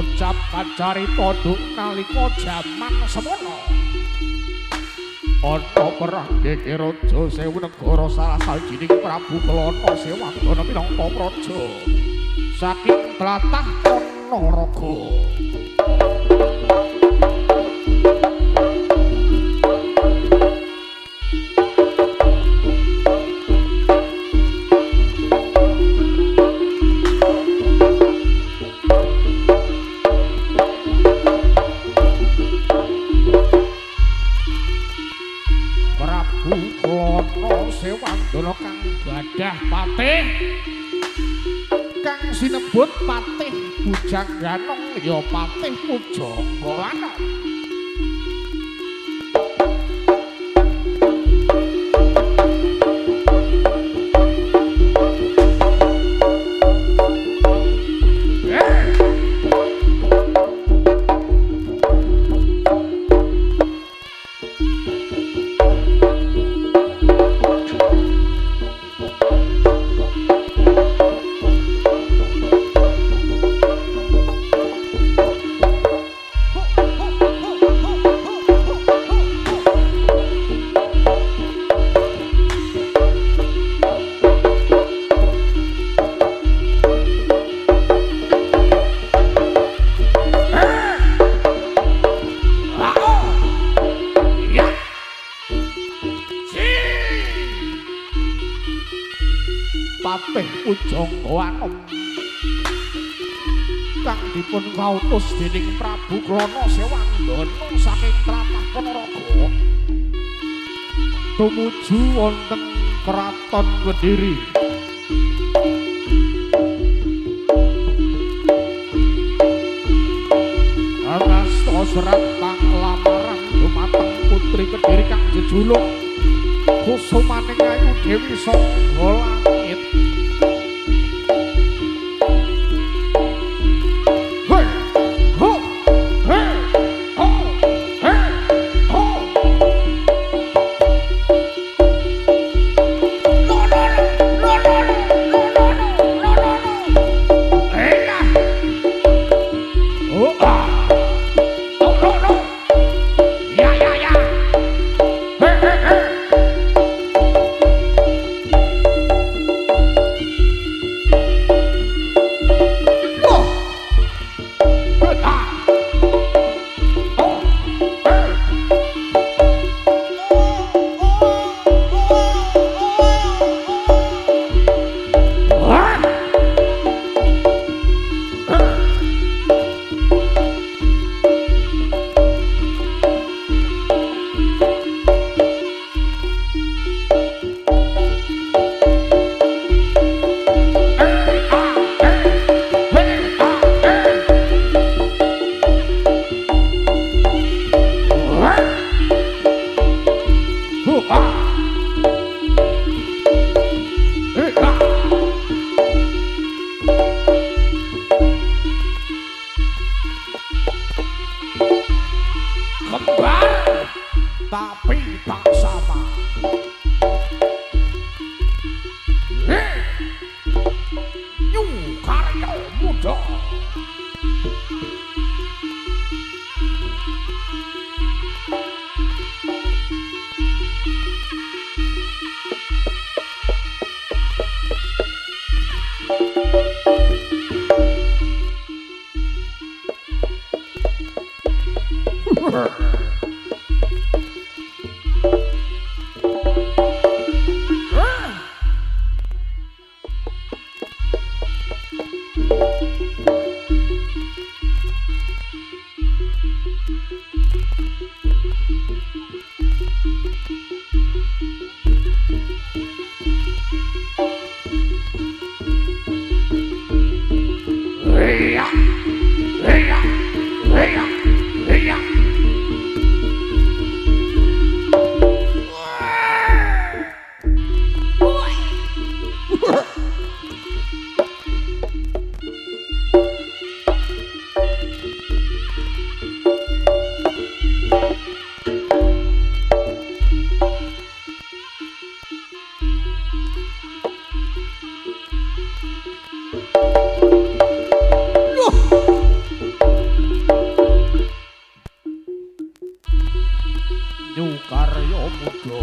ngucap kacarita duk nalika jaman semono. Ana perang Gege Raja Sewu Negara salah sawijining Prabu Kelana Sewangana minangka praja saking tlatah Ponorogo. Sewangana kang gadah patih kang sinebut Patih Bujangganong ya Patih Pujanggalana. Patih Pujanggalana kang dipun kautus dening Prabu Klana Sewangana saking tlatah Ponorogo tumuju wonten Kraton Kediri. Angasta serat panglamaran dumateng putri Kediri kang jejuluk Kusumaning Ayu Dewi Sangga Langit. Tapi tak sama. New karya muda. muda.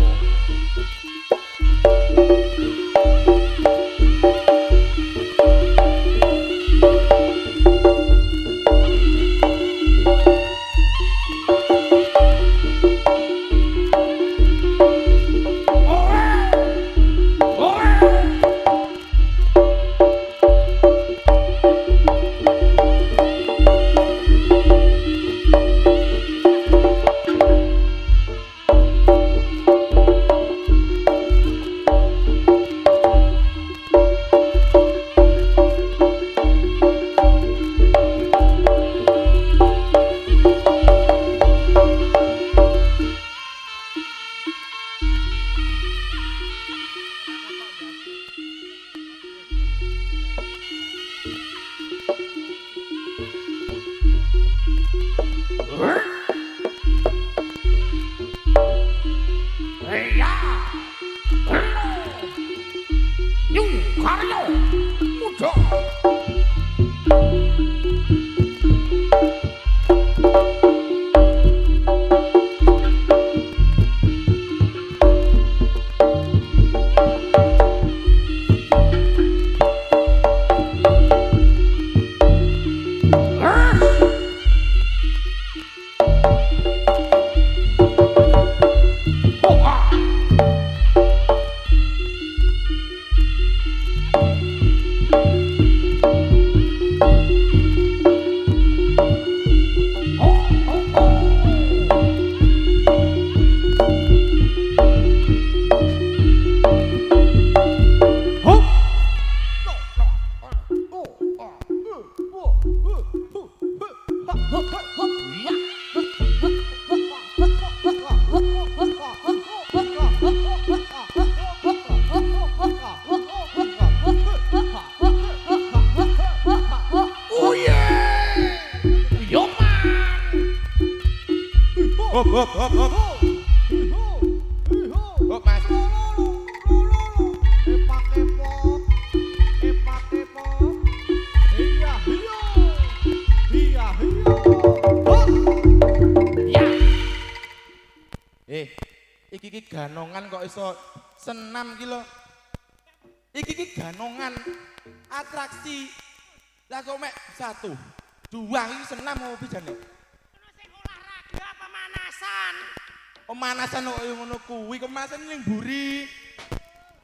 Iki ganongan kok iso senam iki lho. Iki ganongan atraksi. Lah kok mek 1, 2 iki senam apa bijane? Ono sing olahraga pemanasan. Pemanasan kok ngono kuwi, pemanasan ning mburi.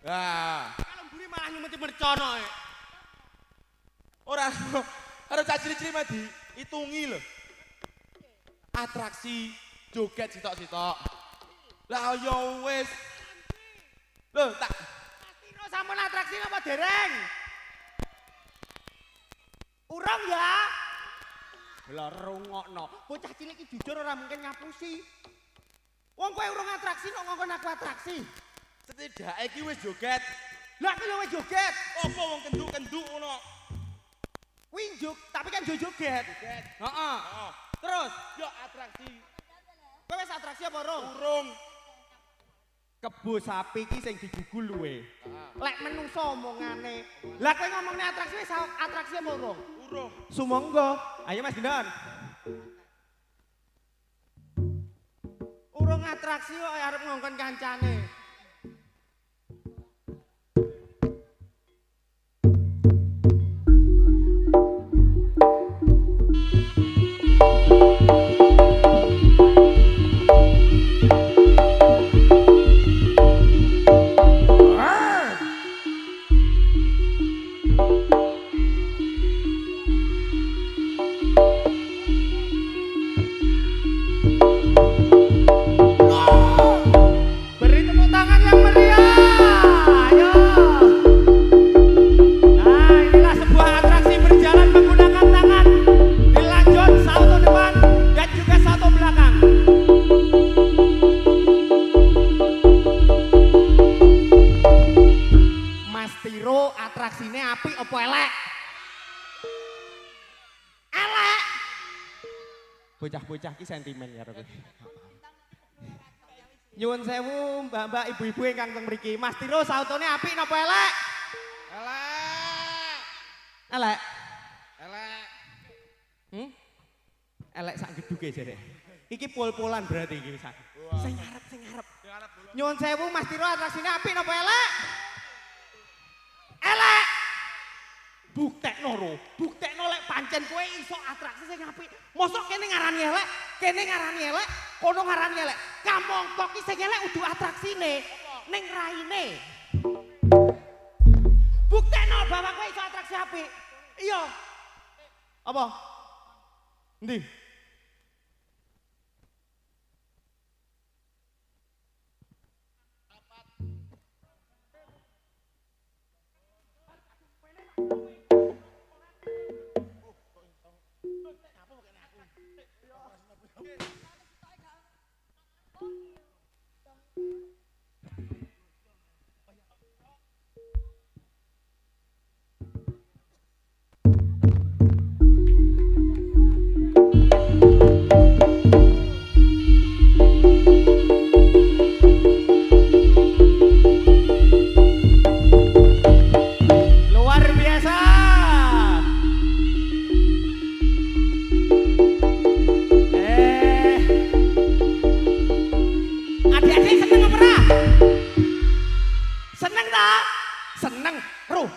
Lah, Kalau mburi malah nyumeti mercono. ora ora cak ciri-ciri mah diitungi lho. Atraksi joget sitok-sitok. Lah ya wis. Lho, tak Pastino sampun atraksi apa dereng? Urung ya? Lah rungokno. Bocah cilik iki jujur ora mungkin ngapusi. Wong kowe urung atraksi kok ngongkon aku atraksi. setidake iki wis joget. Lah aku yo wis joget. Apa wong kenduk-kenduk ngono? Kuwi tapi kan joget. Joget. Heeh. Terus Yo atraksi. kowe wis atraksi apa urung? Urung. Kebo sapi iki sing digugul luwe. Lek menungso omongane. Lah kowe ngomongne atraksi wis atraksi apa urung? Urung. Sumangga. Ayo Mas Gendon. Urung atraksi kok arep ngongkon kancane. Beri tepuk tangan yang meriah. Ayo. Nah, inilah sebuah atraksi berjalan menggunakan tangan. Dilanjut salto depan dan juga salto belakang. Mas Tiro atraksinya apik apa elek? Elek. Bocah-bocah ki sentimen ya kowe. Nyuwun sewu mbak-mbak ibu-ibu ingkang teng mriki. Mas Tiro sautone apik napa elek? Elek. Elek. Elek. Elek sak geduke jare. Iki pol-polan berarti iki sak. Sing ngarep. Ya Nyuwun sewu Mas Tiro atraksine apik napa elek? Elek. Buktekno lek pancen kowe iso atraksi sing apik. Mosok kene ngarani elek, kono ngarani elek. Kamangka ki sing elek udu atraksine, ning raine. Buktekno bahwa kowe iso atraksi apik. Iya. Apa? Endi?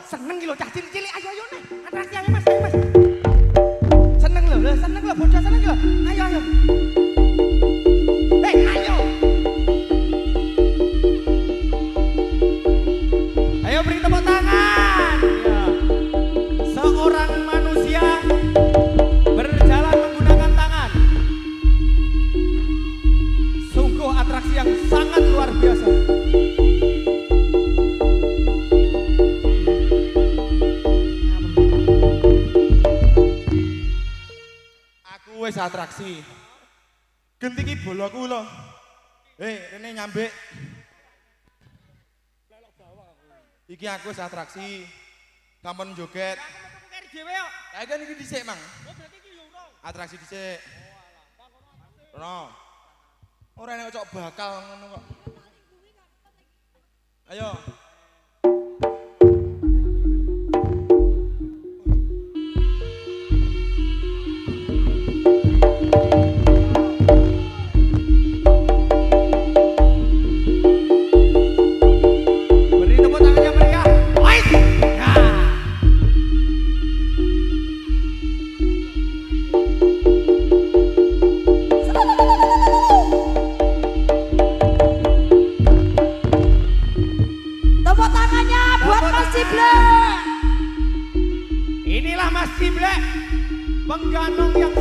Seneng lho cah cilik-cilik ayo nih atraksi ayo mas seneng lho bocah seneng lho ayo ayo beri tepuk tangan ya. Seorang manusia berjalan menggunakan tangan sungguh atraksi yang sangat luar biasa. Wes atraksi. Genti ki bolaku lho. Rene nyambek. Iki aku wes atraksi. Kampon joget. Aku metu keri dhewe kok. Kae kan iki dhisik, Mang. Oh berarti iki yo urung. Atraksi dhisik. Rono. Ora nek cocok bakal ngono kok. Ayo. Inilah Mas Ciblek, pengganong yang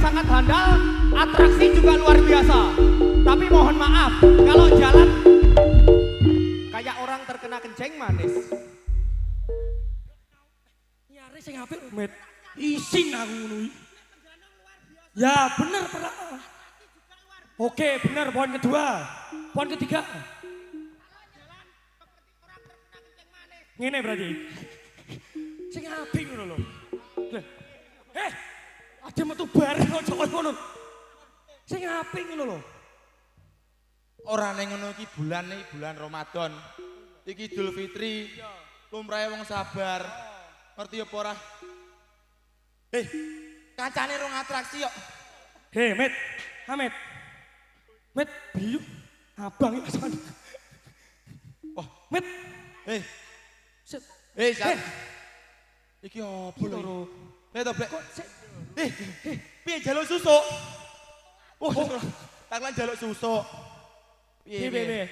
sangat handal, atraksi juga luar biasa. Tapi mohon maaf, kalau jalan kayak orang terkena kencing manis. Nyari sing apik, Met. Isin aku ngono iki. Ya bener pernah. Oke, bener poin kedua. Poin ketiga. Ngene berarti. Sing apik ngono lho. Ada metu bareng aja koyo ngono. Sing apik ngono lho. Ora ning ngono iki bulan Ramadan. Iki Idul Fitri. Lumrahe wong sabar. Ngerti apa ora? Kancane rong atraksi kok. Met. Hamet. Met, biyu. Abang iki pasangan. Wah, Met. San. Iki opo lho? To, Blek. Piye jaluk susuk? Taklan jaluk susuk. Piye?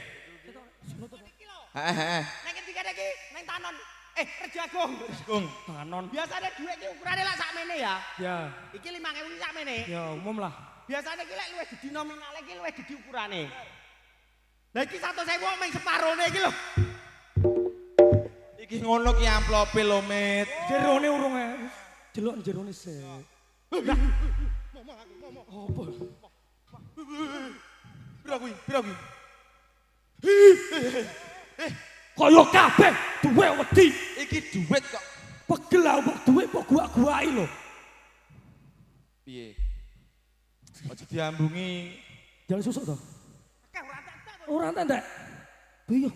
Heeh. Nek ketiga iki nang tanon. Rejagung. Tanon. Biasane dhuwit iki ukurane lak sakmene ya. Ya. Iki 5.000 iki sakmene. Ya umum lah. Biasane iki lek luwih gede nominale iki luwih gede ukurane. Lah iki 100.000 mung separone iki lho. Iki ngono ki amplope lho, Met. Jerone urung jelok jerone sik. Lah. Apa? Pira kuwi? Kaya kabeh duwe wedi. Iki duit kok. Pegel kok duwe kok gua-guai lho. Piye? Aja diambungi. Jangan susuk to. Ora entek. Piye?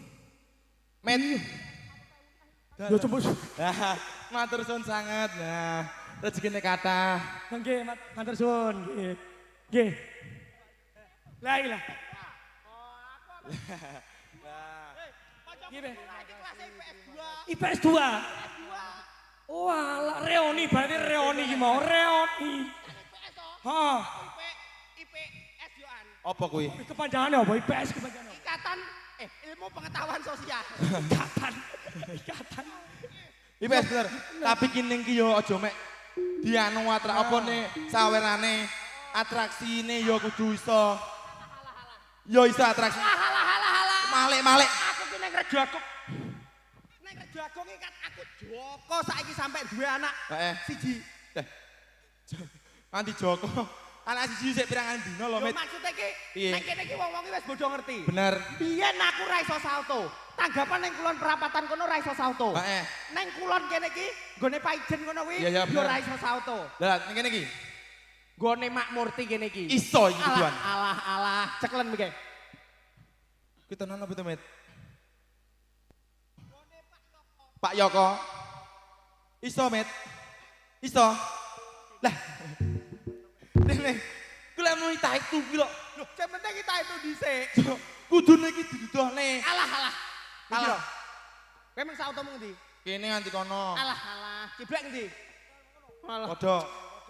Met. Ya coba. Matur suwun sangat. Nah, rezekine kathah. Nggih, matur suwun. Nggih. Lah ilah. Gini. Kelas IPS 2. IPS 2. Wah, Reoni berarti Reoni iki mau Reoni. Hah. IPS Yoan. Apa kuwi? Kepanjangannya apa? IPS kepanjangannya. Ikatan ilmu pengetahuan sosial. Ikatan. IPS bener. Tapi kini ki yo aja mek dianu apa nih sawerane atraksine yo kudu iso. Yo iso atraksi. Malik. Aku ki ning Rejoagung. Ning Rejoagung iki kan aku Joko saiki sampai duwe anak siji. Nanti Joko. Anak siji sik pirangan dino lho, Yo Mit. maksudnya ki Piye? ning kene ki wong-wong iki wis bodho ngerti. Bener. Biyen aku ra iso salto. Tanggapan ning kulon perapatan kono ra iso salto. Heeh. Ning kulon kene iki nggone Paijen kono kuwi Iya, yo bener. ra iso salto. Lah, ning kene iki Nggone Mak Murti kene iki. iso iki kuduan. Alah, ceklen iki. Kita nana apa itu, Mit? Pak Yoko. Iso, Mit. Iso. Lah. Ning kula mau taek tuh ki lho. Loh, sing penting kita itu dhisik. Kudune iki didudohne. Alah. Alah. Kowe mung sautomu ngendi? Kene nganti kono. Alah, ciblek ngendi? Alah, Padha.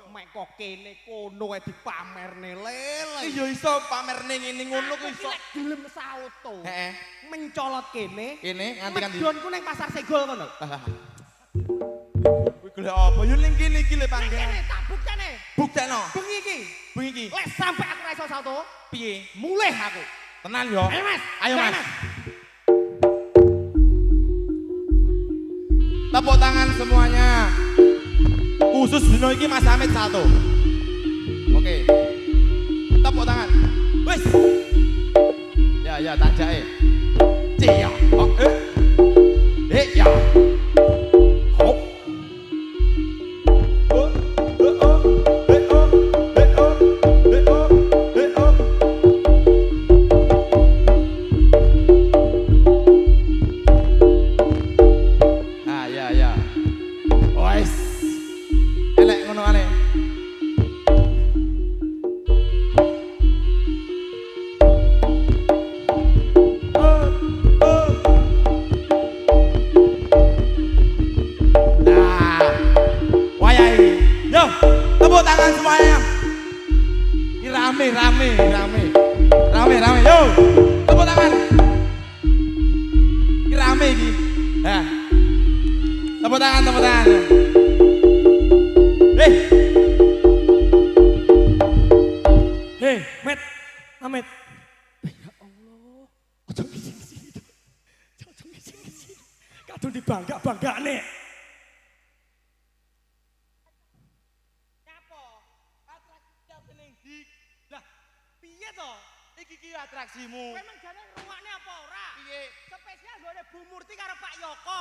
mek kok kene kono ae dipamerne lele. Iya iso pamerne ngene ngono ku iso. Lek gelem sauto. Heeh. Mencolot kene. Kene nganti kan di. Medonku ning pasar Segol kono. Kuwi golek apa? Yo ning kene iki le Ning panggen. kene tak buktene. Buktekno. Bengi iki. Bengi iki. Lek sampe aku ra iso salto, Piye? mulih aku. Tenan yo. Ayo Mas. Ayo, Ayo, Mas. Tepuk tangan semuanya. Khusus dino iki Mas Hamid satu. Oke. Tepuk tangan. Wis. Ya tanjake. Cia. Oh, ya. Hop. Ya. Wes. Elek ngono aneh. Nah, wayahe. Yo, tepuk tangan semuanya. Ini rame. Yo, tepuk tangan. Ini rame iki. Nah. Tepuk tangan. Hei, Met. Amit. Ya Allah. Ojo ngising-ngising. Ojo ngising-ngising. Kadung dibangga-banggane. Nyapo? Atraksi apa ning ndi? Lah, piye to? Iki ki atraksimu. Kowe emang jane ngrungokne apa ora? Piye? Spesial gone Bu Murti karo Pak Yoko.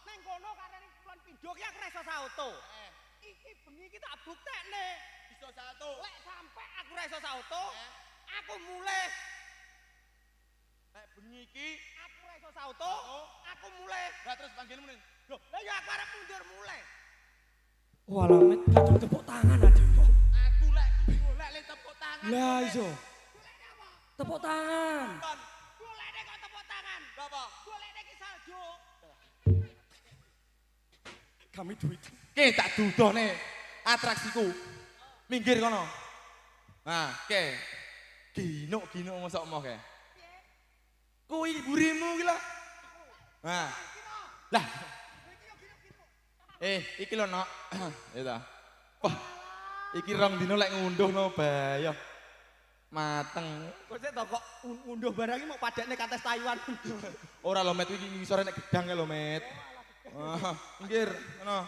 Neng kono karene kulon pindho ki aku ra iso sauto. Iki bengi iki tak buktekne. Bisa satu. Lek sampe aku ra iso sauto, aku mulih. Nek bengi iki Aku ra iso sauto, aku mulih. lah terus panggenmu ning. Loh, lah ya aku arep mundur mulih. Walah, Met, kadung tepuk tangan aja. Aku lek golek le tepuk tangan. Lah iso. Tepuk tangan. Golekne kok tepuk tangan. Apa? Golekne ki salju. Kami duit. Ke tak dudohne atraksiku. Minggir kono. Nah, ke. Gino mosok moh ke. Kuwi burimu ki lho. Nah. Lah. Iki lho, Nok. Ya ta. Wah. Iki rong dino lek ngunduh no bahaya. Mateng. Kok sik to kok unduh barang iki mau padakne kates Taiwan. Ora lho, Met, iki ngisore nek gedang lho, Met. Minggir, ngono.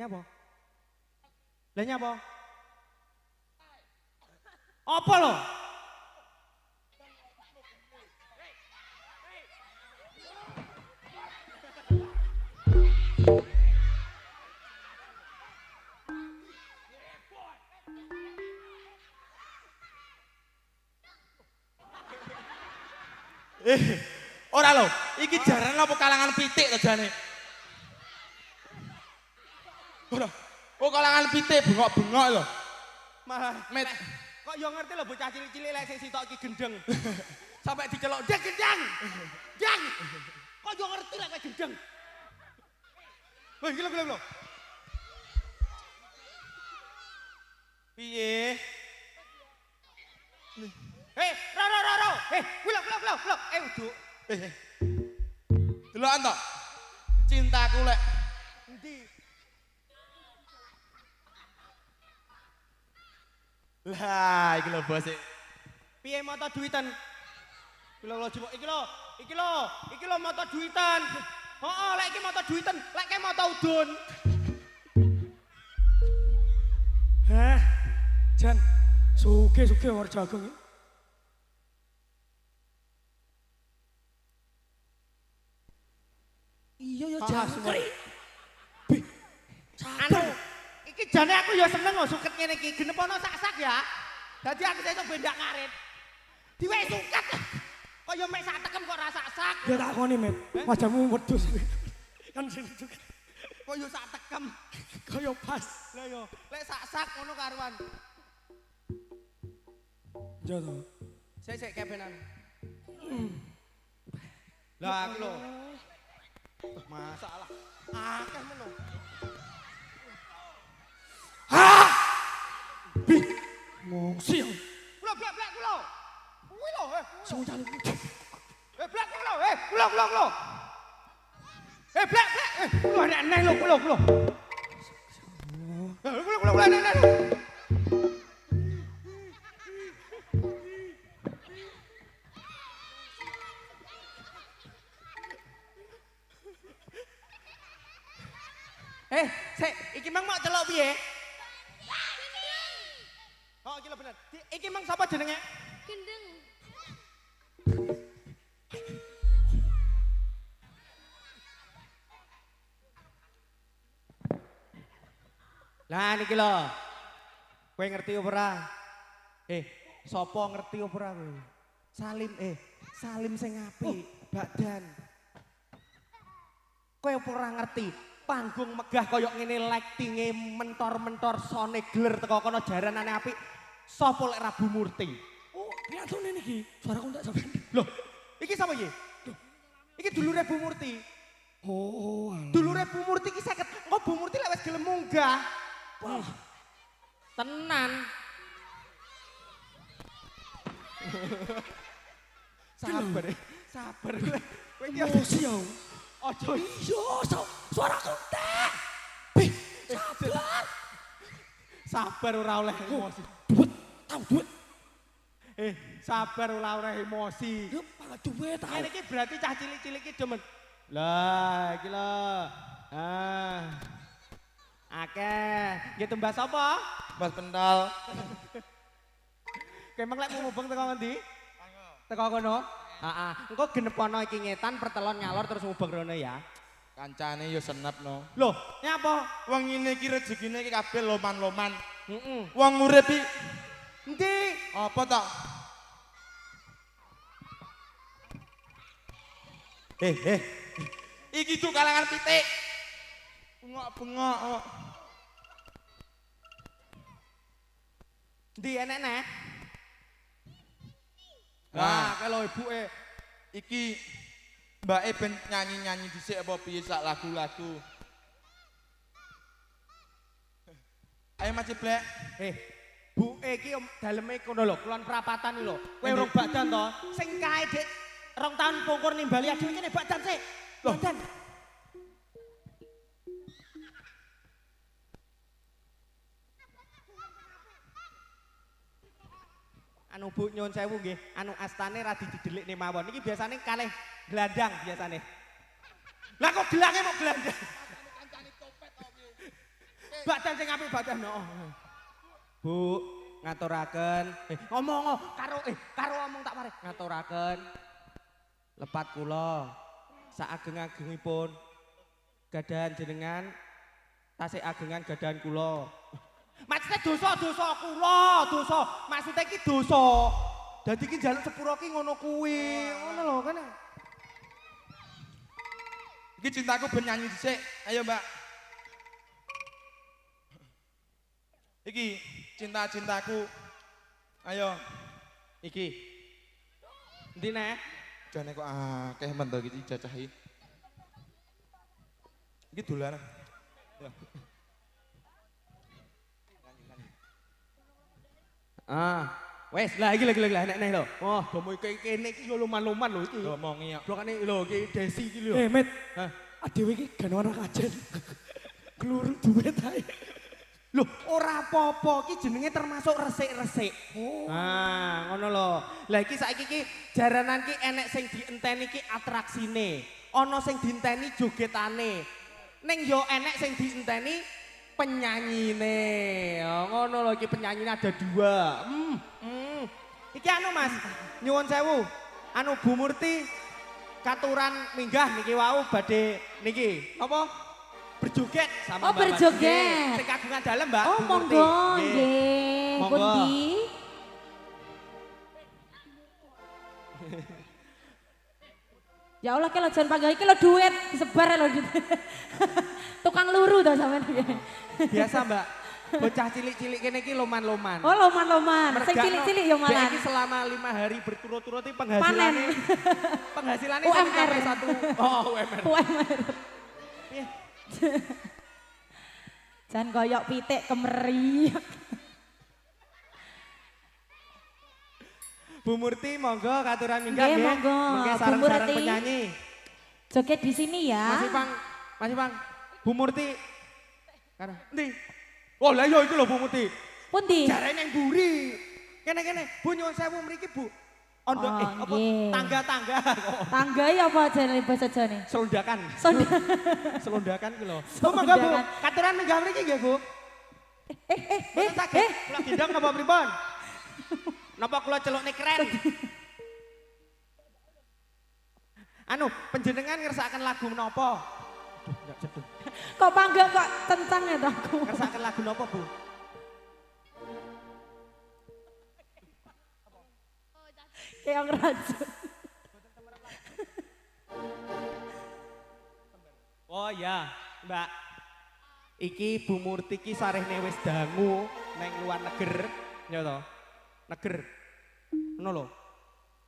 nyapa? Lah nyapa? Apa lho? Ora lho, iki jaran apa kalangan pitik to jane? Ora. Oh kalangan pitik bengok-bengok lho. Malah Met. kok yo ngerti lho bocah cilik-cilik lek sing sitok iki gendeng. Sampai dicelok, "Dek gendeng." Deng. Kok yo ngerti lek kowe gendeng. Woi, iki lho. Piye? Hei, ro. Hei, kulok. Uduk. Delokan to. Cintaku lek Endi? lah iki lho bos. Piye mata duitan? Iki lho mata duitan. Heeh, lek iki mata duitan, lek ke mata udun. Heh, Jan, suge war jagung. Iya ya jagung. Anu, iki jane aku ya seneng kok suket ngene iki. Genep ana sak-sak ya. Dadi aku sesuk bendak karet. Diwek suket. Kaya mek sak tekem kok ra sak-sak. Ya takoni, Met. Wajahmu wedhus. Kan sing suket. Kaya sak tekem. Kaya pas. Lah yo, lek sak-sak ngono karuan. Ya to. Sik kebenan. Lah aku lho. Masalah. Akeh men lho. Ngosi ya. Kulo. Kuwi lho, Sing jalu. blak kulo, kulo. Blak. Kulo nek lho, kulo. Kulo nek. Sik, iki mang mau celok piye? Oh, iki lho bener. Iki mang sapa jenenge? Gendeng. Lah niki lho. Kowe ngerti apa ora? Sapa ngerti apa ora kowe? Salim sing apik, Bakdan. Kowe apa ora ngerti? Panggung megah kaya ngene lightinge mentor-mentor sone gler teko kono jaranane apik. Sapa lek Rabu Murti? Oh, lihatone niki. Suaraku tak sampean. Loh, iki sapa iki? Iki dulure Bu Murti. Oh, Dulure Bu Murti iki 50. Engko Bu Murti lek wis gelem munggah. Wah. Tenan. Sabar. Kowe iki emosi ya. aja Iya, suaraku tek. Sabar. sabar ora oleh emosi. Duit. Sabar ora oleh emosi. Ya malah duit tau. Ngene iki berarti cah cilik-cilik iki demen. Lah, iki lho. Akeh. Nggih tembas sapa? Mas Pental. Kemeng lek mau mubeng teko ngendi? Teko kono. Heeh. Engko genep ana iki ngetan pertelon ngalor terus mubeng rono ya. Kancane yo senep no. Loh, nyapa? Wong ngene iki rezekine iki kabeh loman-loman. Heeh. Wong urip iki Endi? apa tok? Iki tuh kalangan pitik. Bengok-bengok. Endi enek-enek? Nah, kalau ibuke iki mbake ben nyanyi-nyanyi dhisik apa piye sak lagu-lagu. Ayo Mas Ciblek. buke iki daleme kono lho, kulon prapatan iki lho. Kowe urung badan to? Sing kae Dik 2 tahun pungkur nimbali adewe kene badan sik. Badan. Anu Bu nyuwun sewu nggih, anu astane ra didelikne mawon. Iki biasane kalih glandang biasane. Lah kok gelange mau glandang? Badan sing apik badan. Bu, ngaturaken. Ngomong karo omong tak mari. Ngaturaken. Lepat kula saageng-agengipun gadahan jenengan tasih agengan gadahan kula. Maksudnya dosa kula, dosa. Maksudnya iki dosa. Dadi iki njaluk sepuro ki ngono kuwi. Ngono lho kan. Iki cintaku ben nyanyi dhisik. Ayo, Mbak. Iki cinta-cintaku. Ayo. Iki. Endi nek? Jane kok akeh men to iki dijajahi. Iki dolanan. Ya. Wes lah iki nek lho. Oh, domo kene iki yo luman-luman lho iki. Ngomongi ya. Blokane lho iki Desi iki lho. Met. Adewe iki ganoan kajen. Keluru duit ae. Loh, ora apa-apa iki jenenge termasuk resik-resik. Ngono lho. Lah iki saiki iki jaranan ki enek sing dienteni ki atraksine. Ana sing dienteni jogetane. Ning yo enek sing dienteni penyanyine. Ngono lho iki penyanyine ada 2. Iki anu Mas, nyuwun sewu. Anu Bu Murti katuran minggah niki wau badhe niki. Apa? Berjoget sama Oh, Mbak berjoget. Sing kagungan dalem, Mbak. Oh, Bu Murti. monggo Nggih. nggih. Monggo. Pundi? Ya Allah kalau jangan panggil iki lo duit disebar lo tukang luru to sampean iki. Biasa, Mbak. Bocah cilik-cilik kene iki loman-loman. Oh, loman-loman. Sing Mergano, cilik-cilik ya dek malah. iki selama 5 hari berturut-turut iki Panen. penghasilannya UMR. sampai 1. Oh, UMR. UMR. Iya. Jangan koyok pitik kemeri. Bu Murti monggo katuran minggah Nggih, nggih. monggo. Mengke Bu sareng-sareng Murti. penyanyi. Joget di sini ya. Masih Bang. Bu Murti. Karo. Endi? Oh, lah iya iku lho Bu Murti. Pundi? Jarene nang mburi. Kene-kene, Bu nyuwun sewu mriki, Bu. Ondo Oh, apa nggih. tangga-tangga. Tangga ya apa jenenge basa Jane? Selondakan. Sonda. Selondakan ku lho. Bu monggo Bu, katuran minggah mriki nggih, Bu. Mboten saged. Kula gendong napa pripun? Napa kula celukne keren? Anu, panjenengan ngersakaken lagu menapa? Aduh, enggak ceduh. Kok pangga kok kencang ya toh aku. Ngersakaken lagu napa, Bu? Kayak ngerajut. Oh ya, Mbak. Iki Bu Murti ki sarehne wis dangu neng luar neger, ya toh. Neger. Ngono lho.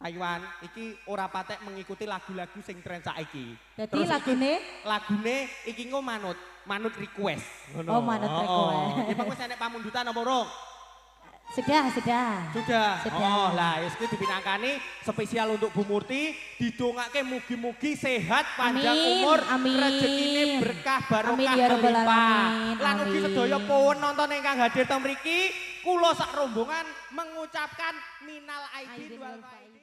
Taiwan iki ora patek mengikuti lagu-lagu sing tren saiki. Jadi Terus lagune iki engko manut request. Ngono. Oh, manut request. Iki wis enek pamundutan apa urung? Sudah. Sudah. Sudah. Oh, lah wis kuwi dipinangkani spesial untuk Bu Murti, didongake mugi-mugi sehat, panjang Amin, umur, amin. rezekine berkah barokah Amin, ya Rabbal melimpah. Alamin, Lan ugi amin. sedaya pun nonton ingkang hadir teng mriki, kula sak rombongan mengucapkan minal aidin wal faizin.